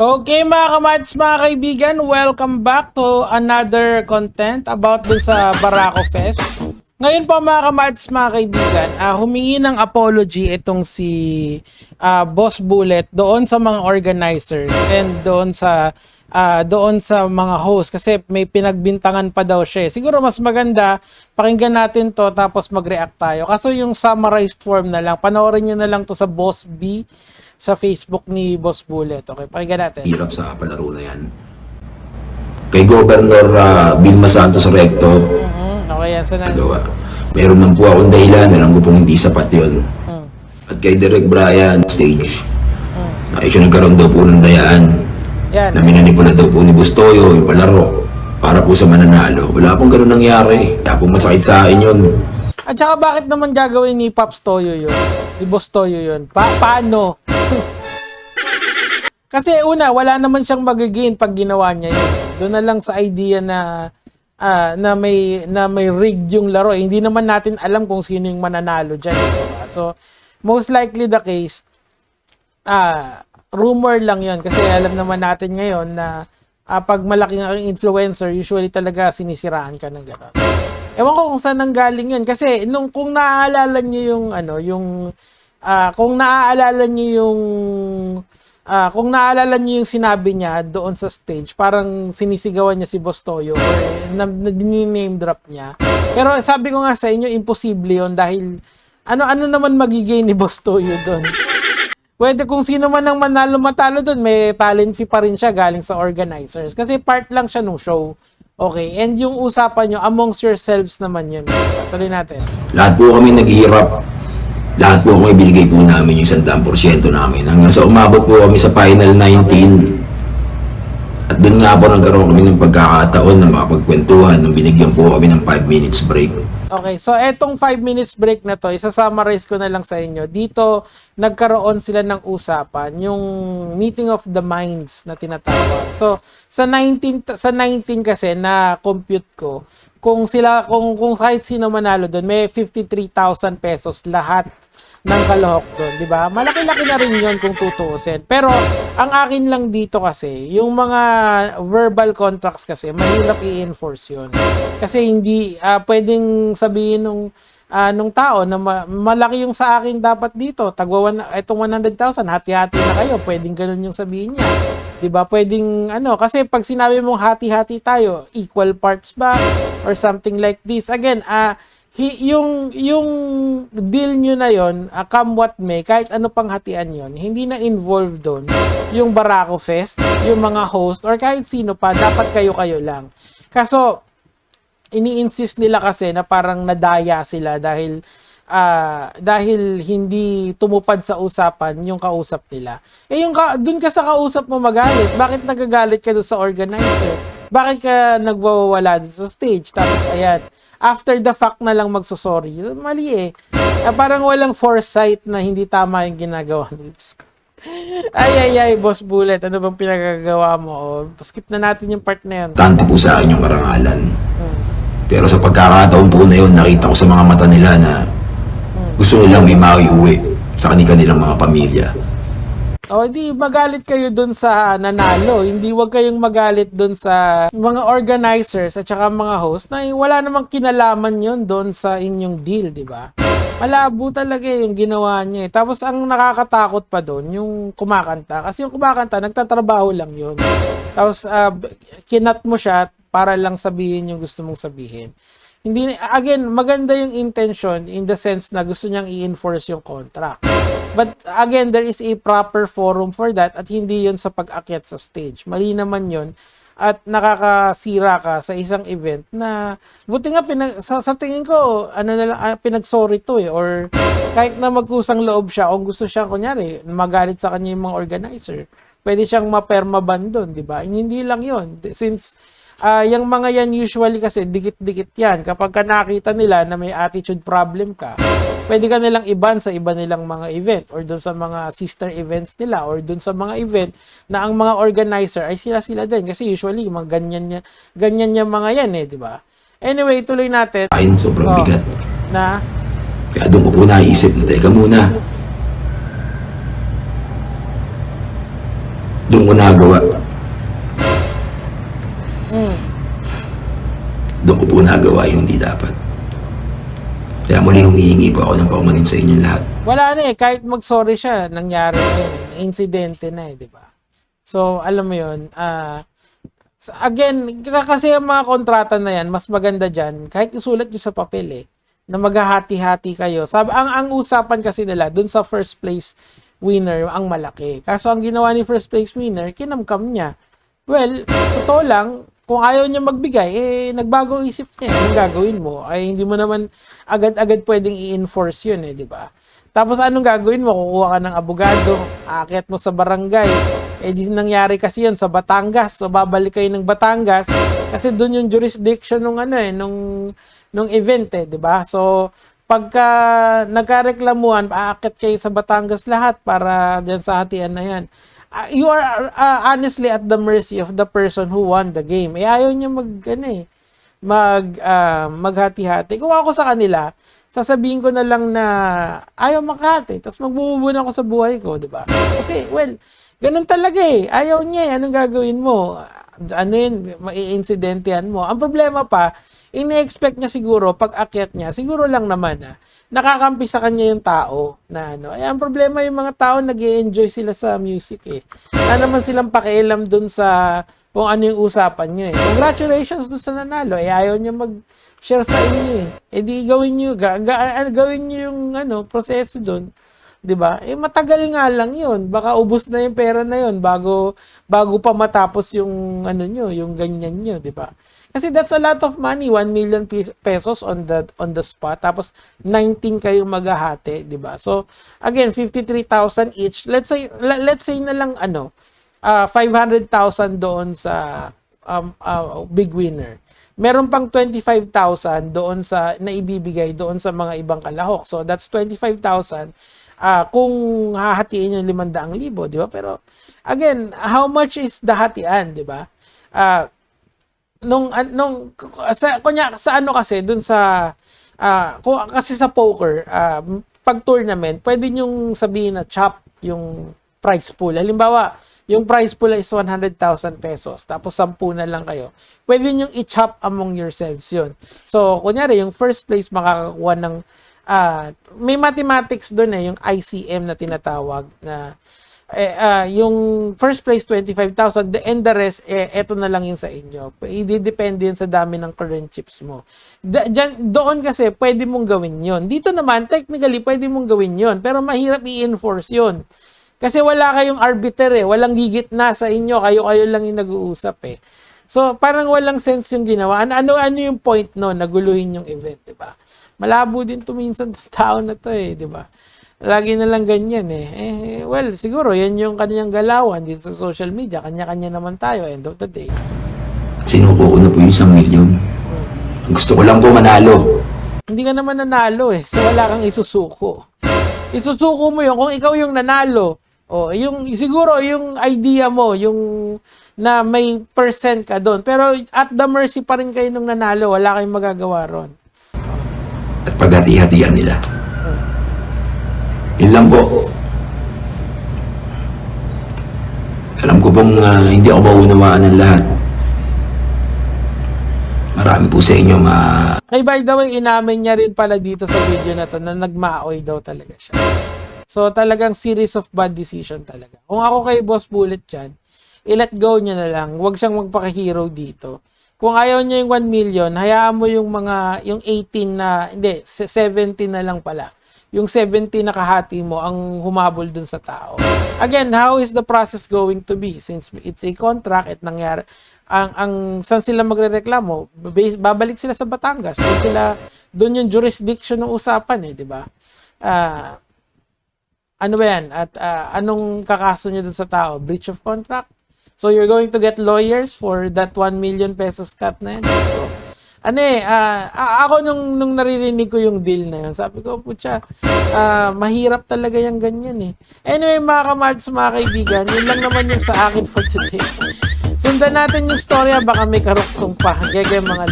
Okay mga kamads, mga kaibigan, welcome back to another content about dun sa Barako Fest. Ngayon po mga kamads, mga kaibigan, humingi ng apology itong si Boss Bullet doon sa mga organizers and doon sa mga host kasi may pinagbintangan pa daw siya. Siguro mas maganda pakinggan natin to tapos mag-react tayo. Kaso yung summarized form na lang, panoorin nyo na lang to sa Boss B sa Facebook ni Boss Bullet. Okay, pakinggan natin. Hirap sa palaro na yan. Kay Governor Vilma Santos Recto, Okay, yan. So, nagawa. Meron man po akong dahilan, alam ko pong hindi sapat yun. At kay Derek Bryan, stage, siya nagkaroon daw po ng dayaan. yan. Na minanipula daw po ni Bustoyo, yung palaro, para po sa mananalo. Wala pong ganun nangyari. Kaya po masakit sa akin yun. At saka bakit naman gagawin ni Pops Toyo yun? Ni Boss Toyo yun? Paano? Kasi una, wala naman siyang mag-gain pag ginawa niya yun. Doon na lang sa idea na may rigged yung laro. Hindi naman natin alam kung sino yung mananalo dyan. Diba? So, most likely the case, rumor lang yun. Kasi alam naman natin ngayon na pag malaking ang influencer, usually talaga sinisiraan ka ng gano'n. Ewan ko kung saan nanggaling yun. Kasi kung naaalala niyo kung naaalala niyo yung sinabi niya doon sa stage, parang sinisigawan niya si Boss Toyo or name drop niya. Pero sabi ko nga sa inyo, imposible yun dahil ano naman magiging ni Boss Toyo doon. Pwede kung sino man ang manalo matalo doon, may talent fee pa rin siya galing sa organizers. Kasi part lang siya nung show. Okay, and yung usapan nyo amongst yourselves naman yun. Tuloy natin. Lahat po kami naghihirap. Lahat po kami binigay po namin yung 100% namin. Hanggang sa umabot po kami sa Final 19. At doon nga po nagkaroon kami ng pagkakataon na makapagkwentuhan nung binigyan po kami ng 5 minutes break. Okay, so etong 5 minutes break na to, isa-summarize ko na lang sa inyo. Dito, nagkaroon sila ng usapan, yung meeting of the minds na tinatawag. So, sa 19 kasi na compute ko, kung kahit sino manalo doon, may 53,000 pesos lahat ng kalahok doon, di ba? Malaki-laki na rin 'yon kung tutuusin. Pero ang akin lang dito kasi, yung mga verbal contracts kasi mahirap i-enforce 'yon. Kasi hindi pwedeng sabihin nung tao na malaki yung sa akin dapat dito, itong 100,000, hati-hati na kayo. Pwedeng ganun yung sabihin niya. 'Di ba? Pwedeng kasi pag sinabi mong hati-hati tayo, equal parts ba or something like this. Again, yung deal nyo na yon, come what may, kahit ano pang hatian yon, hindi na involved doon yung Barako Fest, yung mga host, or kahit sino pa, dapat kayo-kayo lang. Kaso, ini-insist nila kasi na parang nadaya sila dahil hindi tumupad sa usapan yung kausap nila. Dun ka sa kausap mo magalit, bakit nagagalit ka doon sa organizer? Bakit ka nagwawala doon sa stage? Tapos ayan, after the fact na lang magsosorry. Mali eh. Parang walang foresight na hindi tama yung ginagawa. Ay, Boss Bullet, ano bang pinagagawa mo? Skip na natin yung part na yun. Tante po sa akin yung karangalan. Pero sa pagkakataon po na yun, nakita ko sa mga mata nila na gusto nilang may maiuwi sa kanilang mga pamilya. Di magalit kayo dun sa nanalo. Hindi wag kayong magalit dun sa mga organizers at saka mga host na wala namang kinalaman yon dun sa inyong deal, di ba? Malabo talaga yung ginawa niya. Tapos ang nakakatakot pa dun, yung kumakanta. Kasi yung kumakanta, nagtatrabaho lang yun. Tapos kinat mo siya para lang sabihin yung gusto mong sabihin. Again, maganda yung intention in the sense na gusto niyang i-enforce yung contract. But again, there is a proper forum for that at hindi yun sa pag-akyat sa stage. Mali naman yun at nakakasira ka sa isang event na buti nga sa tingin ko pinag-sorry to or kahit na magkusang loob siya kung gusto siya kunyari magalit sa kanya yung mga organizer, pwede siyang ma-permaban doon, di ba? Hindi lang yun. Since yung mga yan usually kasi dikit-dikit yan. Kapag ka nakita nila na may attitude problem ka, pwede ka nilang iban sa iba nilang mga event or dun sa mga sister events nila or dun sa mga event na ang mga organizer ay sila din. Kasi usually, mga ganyan yung mga yan di ba? Anyway, tuloy natin. Sobrang bigat. Na? Kaya doon ko po naisip na, teka muna. Doon ko nagawa. Doon ko po nagawa yung hindi dapat. Kaya muli humihingi po ako ng paumanin sa inyong lahat. Wala na eh, kahit mag-sorry siya, nangyari na yun. Insidente na eh, di ba? So, alam mo yun, again, kasi ang mga kontrata na yan, mas maganda dyan, kahit isulat nyo sa papel eh, na maghahati-hati kayo. Sabi, ang usapan kasi nila, dun sa first place winner, ang malaki. Kaso ang ginawa ni first place winner, kinamkam niya. Well, totoo lang, kung ayaw niya magbigay, nagbago isip niya. Anong gagawin mo? Ay, hindi mo naman agad-agad pwedeng i-enforce yun eh, di ba? Tapos anong gagawin mo? Kukuha ka ng abogado, aakyat mo sa barangay. Di nangyari kasi yun sa Batangas. So, babalik kayo ng Batangas kasi doon yung jurisdiction nung event eh, di ba? So, pagka nagkareklamuhan, aakyat kayo sa Batangas lahat para dyan sa hatian na yan. You are honestly at the mercy of the person who won the game. Ayaw niya maghati-hati. Kung ako sa kanila, sasabihin ko na lang na ayaw maghati. Tapos magbububun ako sa buhay ko, di ba? Kasi, well, ganun talaga eh. Ayaw niya eh. Anong gagawin mo? Ano yun? Mai-insidentihan mo. Ang problema pa, ini-expect niya siguro, pag akyat niya, siguro lang naman nakakampi sa kanya yung tao na ano. Ay, ang problema yung mga tao nag-i-enjoy sila sa music eh. Wala naman silang pakialam dun sa kung ano yung usapan niyo eh. Congratulations dun sa nanalo. Ayaw niya mag-share sa inyo eh. Di gawin niyo, gawin niyo yung proseso dun. 'Di ba? Matagal nga lang 'yun. Baka ubos na yung pera na 'yun bago pa matapos yung niyo, yung ganyan niyo, 'di ba? Kasi that's a lot of money, 1 million pesos on the spot. Tapos 19 kayong maghahati, 'di ba? So again, 53,000 each. Let's say na lang 500,000 doon sa big winner. Meron pang 25,000 doon sa naibibigay doon sa mga ibang kalahok. So that's 25,000 kung hahatiin yung 500,000, di ba? Pero again, how much is the hatian, di ba? Kasi dun sa kasi sa poker, pag tournament, pwede nyong sabihin na chop yung prize pool. Halimbawa, yung prize pool is 100,000 pesos, tapos 10 na lang kayo. Pwede nyong i-chop among yourselves yun. So, kunyari, yung first place makakakuha ng may mathematics doon yung ICM na tinatawag na yung first place 25,000 and the rest eto na lang yung sa inyo. Depende yun sa dami ng current chips mo. Doon kasi pwede mong gawin yun. Dito naman technically pwede mong gawin yun, pero mahirap i-enforce yun. Kasi wala kayong arbiter walang gigit na sa inyo, kayo lang yung nag-uusap eh. So parang walang sense yung ginawa. Ano yung point no, naguluhin yung event, di ba? Malabo din minsan ng tao na to di ba? Lagi na lang ganyan well, siguro yan yung kanyang galawan dito sa social media. Kanya-kanya naman tayo, end of the day. Sinuko ko na po yung 1 million. Gusto ko lang po manalo. Hindi ka naman nanalo so wala kang isusuko. Isusuko mo yun kung ikaw yung nanalo. Siguro yung idea mo, yung na may percent ka doon. Pero at the mercy pa rin kayo nung nanalo, wala kayong magagawa ron. At paghati-hatian nila. Yun lang po. Alam ko pong hindi ako maunawaan ng lahat. Marami po sa inyo Hey, by the way, inamin niya rin pala dito sa video na to na nagmaaoy daw talaga siya. So talagang series of bad decision talaga. Kung ako kay Boss Bullet dyan, i-let go niya na lang. Huwag siyang magpaka-hero dito. Kung ayaw niya yung 1 million, hayaan mo yung 18 na, hindi, 70 na lang pala. Yung 70 na kahati mo ang humabol dun sa tao. Again, how is the process going to be? Since it's a contract at nangyari, saan sila magrereklamo? Babalik sila sa Batangas. Doon yung jurisdiction ng usapan di ba? Ano ba yan? At anong kakaso niya dun sa tao? Breach of contract? So, you're going to get lawyers for that 1 million pesos cut na yan. So, ako nung naririnig ko yung deal na yun, sabi ko, putya, mahirap talaga yung ganyan Anyway, mga kamards, mga kaibigan, yun lang naman yung sa akin for today. Sundan natin yung storya, baka may karuktong pa. Gege mga